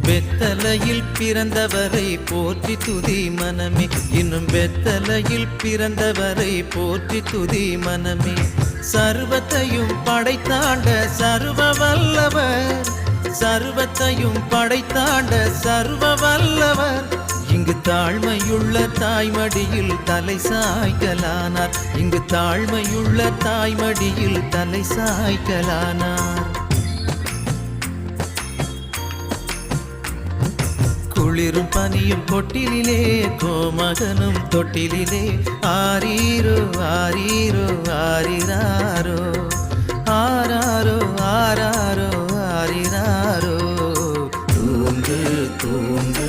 பெத்தலையில் பிறந்தவரை போற்றி துதி மனமே, இன்னும் பெத்தலையில் பிறந்தவரை போற்றி துதி மனமே. சர்வத்தையும் படைத்தாண்ட சர்வ வல்லவர், சர்வத்தையும் படைத்தாண்ட சர்வ வல்லவர். இங்கு தாழ்மையுள்ள தாய்மடியில் தலை சாய்க்கலானார், இங்கு தாழ்மையுள்ள தாய்மடியில் தலை சாய்க்கலானார். குளிரும் பனியும் கொட்டிலே, கோமகனும் தொட்டிலே, ஆரீரோ ஆரீரோ ஆரிராரோ, ஆராரோ ஆராரோ ஆரிராரோ. தூங்கு தூங்கு